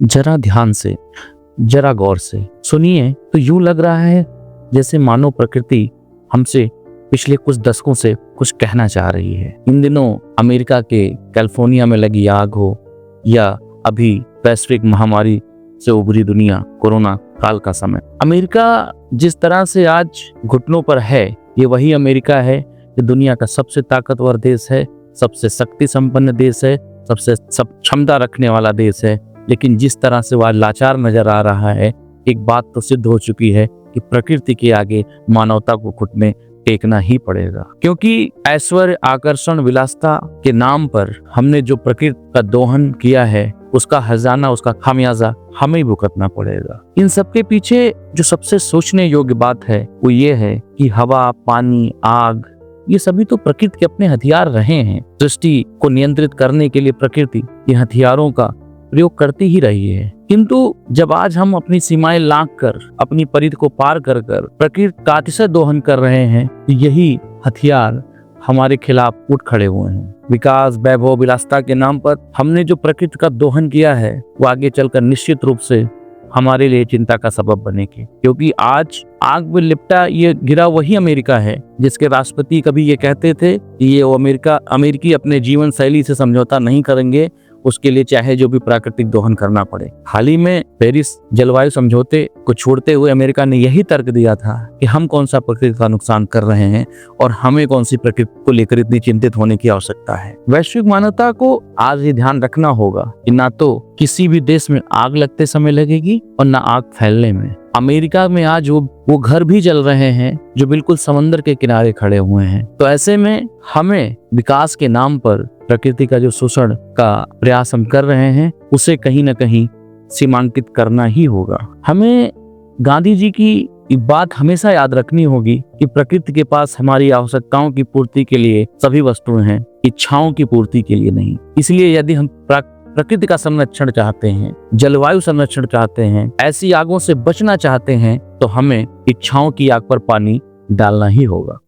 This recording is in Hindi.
जरा ध्यान से, जरा गौर से सुनिए तो यूं लग रहा है जैसे मानो प्रकृति हमसे पिछले कुछ दशकों से कुछ कहना चाह रही है। इन दिनों अमेरिका के कैलिफोर्निया में लगी आग हो या अभी वैश्विक महामारी से उभरी दुनिया, कोरोना काल का समय, अमेरिका जिस तरह से आज घुटनों पर है, ये वही अमेरिका है जो दुनिया का सबसे ताकतवर देश है, सबसे शक्ति संपन्न देश है, सबसे क्षमता रखने वाला देश है। लेकिन जिस तरह से वह लाचार नजर आ रहा है, एक बात तो सिद्ध हो चुकी है कि प्रकृति के आगे मानवता को घुटने टेकना ही पड़ेगा। क्योंकि ऐश्वर्य, आकर्षण, विलासिता के नाम पर हमने जो प्रकृति का दोहन किया है, उसका खजाना, उसका खामियाजा हमें ही भुगतना पड़ेगा। इन सबके पीछे जो सबसे सोचने योग्य बात है वो ये है कि हवा, पानी, आग, ये सभी तो प्रकृति के अपने हथियार रहे हैं। सृष्टि को नियंत्रित करने के लिए प्रकृति ये हथियारों का प्रयोग करती ही रही है। किंतु जब आज हम अपनी सीमाएं लांघ कर, अपनी परिधि को पार कर प्रकृति का अतिशय दोहन कर रहे हैं, तो यही हथियार हमारे खिलाफ उठ खड़े हुए हैं। विकास, वैभव, विलासिता के नाम पर हमने जो प्रकृति का दोहन किया है, वो आगे चलकर निश्चित रूप से हमारे लिए चिंता का सबब बनेगी। क्योंकि आज आग में लिपटा ये गिरा वही अमेरिका है जिसके राष्ट्रपति कभी ये कहते थे कि ये अमेरिकी अपने जीवन शैली से समझौता नहीं करेंगे, उसके लिए चाहे जो भी प्राकृतिक दोहन करना पड़े। हाल ही में पेरिस जलवायु समझौते को छोड़ते हुए अमेरिका ने यही तर्क दिया था कि हम कौन सा प्रकृति का नुकसान कर रहे हैं और हमें कौन सी प्रकृति को लेकर इतनी चिंतित होने की आवश्यकता है। वैश्विक मानवता को आज ये ध्यान रखना होगा कि ना तो किसी भी देश में आग लगते समय लगेगी और ना आग फैलने में। अमेरिका में आज वो घर भी जल रहे हैं जो बिल्कुल समंदर के किनारे खड़े हुए हैं। तो ऐसे में हमें विकास के नाम पर प्रकृति का जो शोषण का प्रयास हम कर रहे हैं, उसे कहीं ना कहीं सीमांकित करना ही होगा। हमें गांधी जी की बात हमेशा याद रखनी होगी कि प्रकृति के पास हमारी आवश्यकताओं की पूर्ति के लिए सभी वस्तुएं हैं, इच्छाओं की पूर्ति के लिए नहीं। इसलिए यदि हम प्रकृति का संरक्षण चाहते हैं, जलवायु संरक्षण चाहते हैं, ऐसी आगों से बचना चाहते हैं, तो हमें इच्छाओं की आग पर पानी डालना ही होगा।